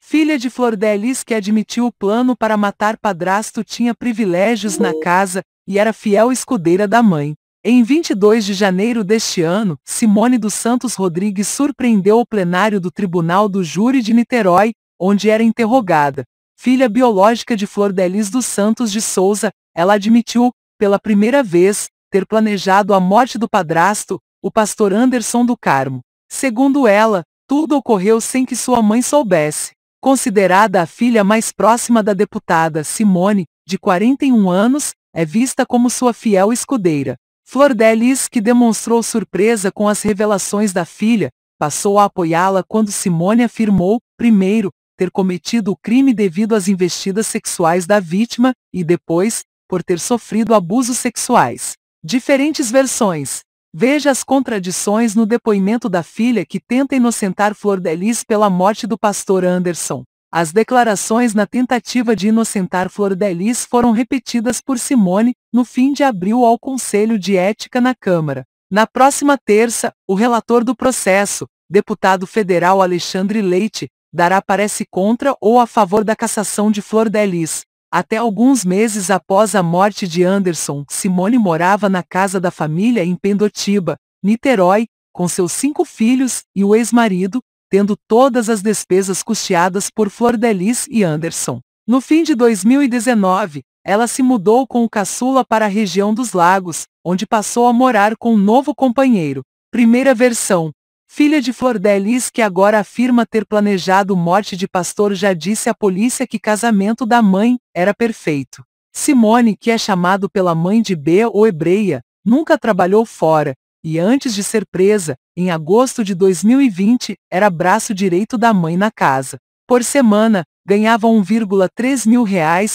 Filha de Flor de Lis, que admitiu o plano para matar padrasto, tinha privilégios na casa e era fiel escudeira da mãe. Em 22 de janeiro deste ano, Simone dos Santos Rodrigues surpreendeu o plenário do Tribunal do Júri de Niterói, onde era interrogada. Filha biológica de Flor de Lis dos Santos de Souza, ela admitiu, pela primeira vez, ter planejado a morte do padrasto, o pastor Anderson do Carmo. Segundo ela, tudo ocorreu sem que sua mãe soubesse. Considerada a filha mais próxima da deputada, Simone, de 41 anos, é vista como sua fiel escudeira. Flor de Lis, que demonstrou surpresa com as revelações da filha, passou a apoiá-la quando Simone afirmou, primeiro, ter cometido o crime devido às investidas sexuais da vítima e depois, por ter sofrido abusos sexuais. Diferentes versões. Veja as contradições no depoimento da filha, que tenta inocentar Flor de Lis pela morte do pastor Anderson. As declarações na tentativa de inocentar Flor de Lis foram repetidas por Simone, no fim de abril, ao Conselho de Ética na Câmara. Na próxima terça, o relator do processo, deputado federal Alexandre Leite, dará parecer contra ou a favor da cassação de Flor de Lis. Até alguns meses após a morte de Anderson, Simone morava na casa da família em Pendotiba, Niterói, com seus 5 filhos e o ex-marido, tendo todas as despesas custeadas por Flor de Lis e Anderson. No fim de 2019, ela se mudou com o caçula para a região dos Lagos, onde passou a morar com um novo companheiro. Primeira versão. Filha de Flor de Lis, que agora afirma ter planejado morte de pastor, já disse à polícia que casamento da mãe era perfeito. Simone, que é chamado pela mãe de B ou Hebreia, nunca trabalhou fora, e antes de ser presa, em agosto de 2020, era braço direito da mãe na casa. Por semana, ganhava R$1,3 mil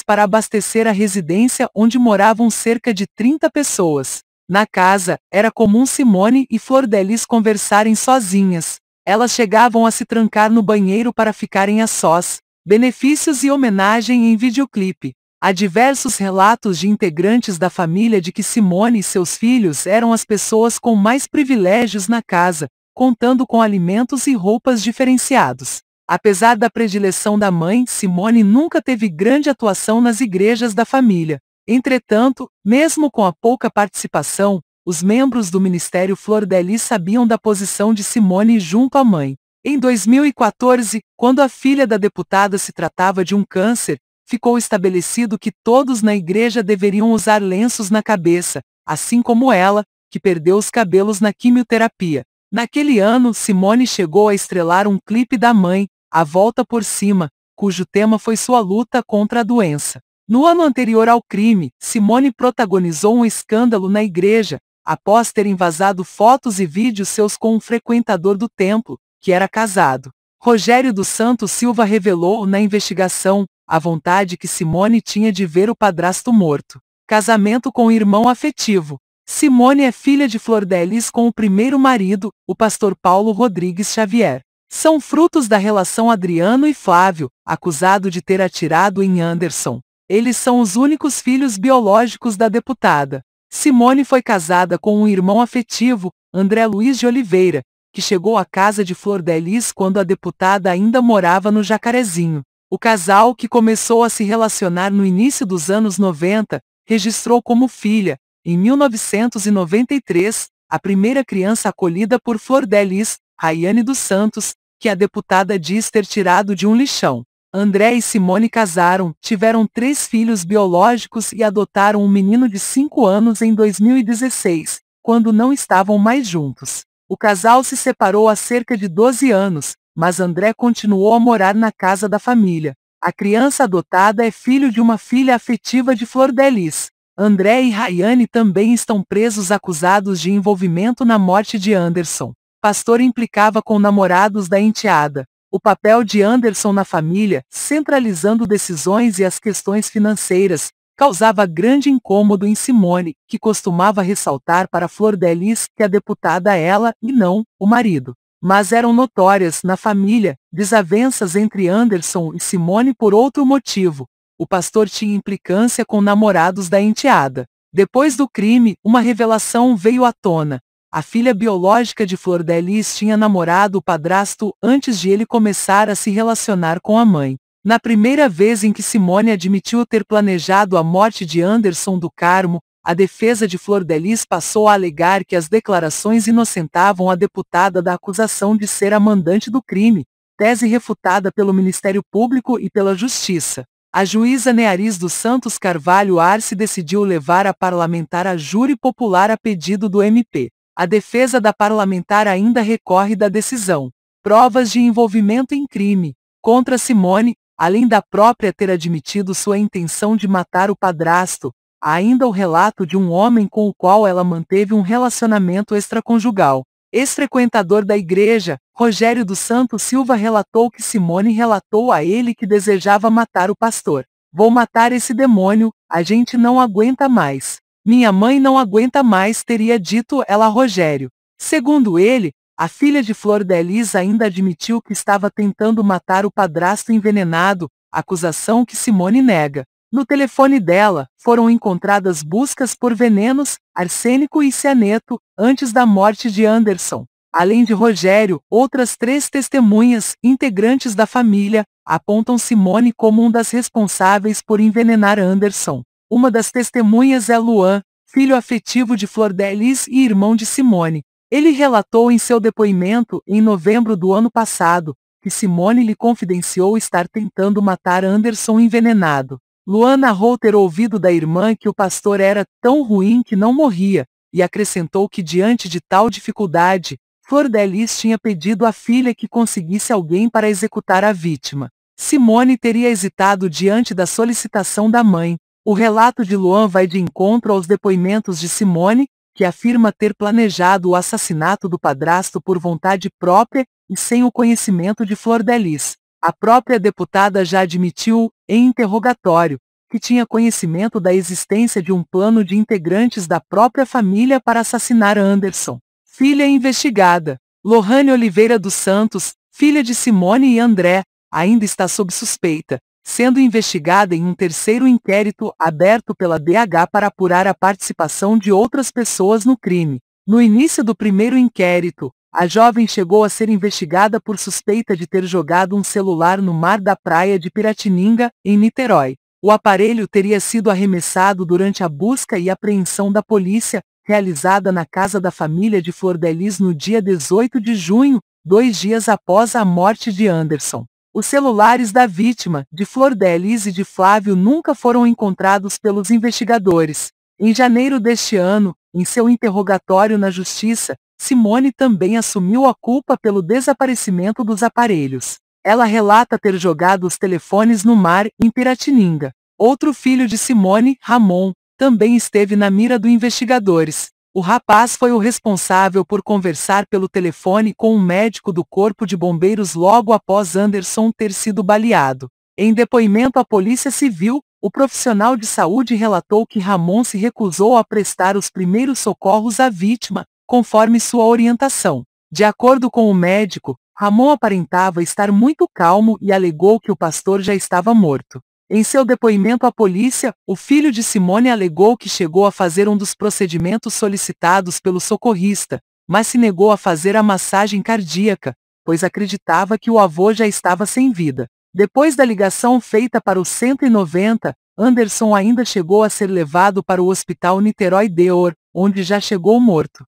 para abastecer a residência onde moravam cerca de 30 pessoas. Na casa, era comum Simone e Flor de Lis conversarem sozinhas. Elas chegavam a se trancar no banheiro para ficarem a sós. Benefícios e homenagem em videoclipe. Há diversos relatos de integrantes da família de que Simone e seus filhos eram as pessoas com mais privilégios na casa, contando com alimentos e roupas diferenciados. Apesar da predileção da mãe, Simone nunca teve grande atuação nas igrejas da família. Entretanto, mesmo com a pouca participação, os membros do Ministério Flor de Lis sabiam da posição de Simone junto à mãe. Em 2014, quando a filha da deputada se tratava de um câncer, ficou estabelecido que todos na igreja deveriam usar lenços na cabeça, assim como ela, que perdeu os cabelos na quimioterapia. Naquele ano, Simone chegou a estrelar um clipe da mãe, A Volta por Cima, cujo tema foi sua luta contra a doença. No ano anterior ao crime, Simone protagonizou um escândalo na igreja, após terem vazado fotos e vídeos seus com um frequentador do templo, que era casado. Rogério dos Santos Silva revelou na investigação a vontade que Simone tinha de ver o padrasto morto. Casamento com o irmão afetivo. Simone é filha de Flor de Lis com o primeiro marido, o pastor Paulo Rodrigues Xavier. São frutos da relação Adriano e Flávio, acusado de ter atirado em Anderson. Eles são os únicos filhos biológicos da deputada. Simone foi casada com um irmão afetivo, André Luiz de Oliveira, que chegou à casa de Flor de Lis quando a deputada ainda morava no Jacarezinho. O casal, que começou a se relacionar no início dos anos 90, registrou como filha, em 1993, a primeira criança acolhida por Flor de Lis, Raiane dos Santos, que a deputada diz ter tirado de um lixão. André e Simone casaram, tiveram 3 filhos biológicos e adotaram um menino de 5 anos em 2016, quando não estavam mais juntos. O casal se separou há cerca de 12 anos, mas André continuou a morar na casa da família. A criança adotada é filho de uma filha afetiva de Flor de Lis. André e Raiane também estão presos acusados de envolvimento na morte de Anderson. Pastor implicava com namorados da enteada. O papel de Anderson na família, centralizando decisões e as questões financeiras, causava grande incômodo em Simone, que costumava ressaltar para Flor de Lis que a deputada ela e não o marido. Mas eram notórias na família desavenças entre Anderson e Simone por outro motivo. O pastor tinha implicância com namorados da enteada. Depois do crime, uma revelação veio à tona. a filha biológica de Flor de Lis tinha namorado o padrasto antes de ele começar a se relacionar com a mãe. Na primeira vez em que Simone admitiu ter planejado a morte de Anderson do Carmo, a defesa de Flor de Lis passou a alegar que as declarações inocentavam a deputada da acusação de ser a mandante do crime, tese refutada pelo Ministério Público e pela Justiça. A juíza Neariz dos Santos Carvalho Arce decidiu levar a parlamentar a júri popular a pedido do MP. A defesa da parlamentar ainda recorre da decisão. Provas de envolvimento em crime. Contra Simone, além da própria ter admitido sua intenção de matar o padrasto, há ainda o relato de um homem com o qual ela manteve um relacionamento extraconjugal. Ex-frequentador da igreja, Rogério dos Santos Silva relatou que Simone relatou a ele que desejava matar o pastor. Vou matar esse demônio, a gente não aguenta mais. Minha mãe não aguenta mais, teria dito ela a Rogério. Segundo ele, a filha de Flor de Lis ainda admitiu que estava tentando matar o padrasto envenenado, acusação que Simone nega. No telefone dela, foram encontradas buscas por venenos, arsênico e cianeto, antes da morte de Anderson. Além de Rogério, outras 3 testemunhas, integrantes da família, apontam Simone como um das responsáveis por envenenar Anderson. Uma das testemunhas é Luan, filho afetivo de Flor de Lis e irmão de Simone. Ele relatou em seu depoimento, em novembro do ano passado, que Simone lhe confidenciou estar tentando matar Anderson envenenado. Luan narrou ter ouvido da irmã que o pastor era tão ruim que não morria, e acrescentou que diante de tal dificuldade, Flor de Lis tinha pedido à filha que conseguisse alguém para executar a vítima. Simone teria hesitado diante da solicitação da mãe. O relato de Luan vai de encontro aos depoimentos de Simone, que afirma ter planejado o assassinato do padrasto por vontade própria e sem o conhecimento de Flor de Lis. A própria deputada já admitiu, em interrogatório, que tinha conhecimento da existência de um plano de integrantes da própria família para assassinar Anderson. Filha investigada. Lohane Oliveira dos Santos, filha de Simone e André, ainda está sob suspeita, sendo investigada em um terceiro inquérito aberto pela DH para apurar a participação de outras pessoas no crime. No início do primeiro inquérito, a jovem chegou a ser investigada por suspeita de ter jogado um celular no mar da praia de Piratininga, em Niterói. O aparelho teria sido arremessado durante a busca e apreensão da polícia, realizada na casa da família de Flor de Lis no dia 18 de junho, 2 dias após a morte de Anderson. Os celulares da vítima, de Flor de Lis e de Flávio, nunca foram encontrados pelos investigadores. Em janeiro deste ano, em seu interrogatório na Justiça, Simone também assumiu a culpa pelo desaparecimento dos aparelhos. Ela relata ter jogado os telefones no mar, em Piratininga. Outro filho de Simone, Ramon, também esteve na mira dos investigadores. O rapaz foi o responsável por conversar pelo telefone com um médico do Corpo de Bombeiros logo após Anderson ter sido baleado. Em depoimento à Polícia Civil, o profissional de saúde relatou que Ramon se recusou a prestar os primeiros socorros à vítima, conforme sua orientação. De acordo com o médico, Ramon aparentava estar muito calmo e alegou que o pastor já estava morto. Em seu depoimento à polícia, o filho de Simone alegou que chegou a fazer um dos procedimentos solicitados pelo socorrista, mas se negou a fazer a massagem cardíaca, pois acreditava que o avô já estava sem vida. Depois da ligação feita para o 190, Anderson ainda chegou a ser levado para o Hospital Niterói Deor, onde já chegou morto.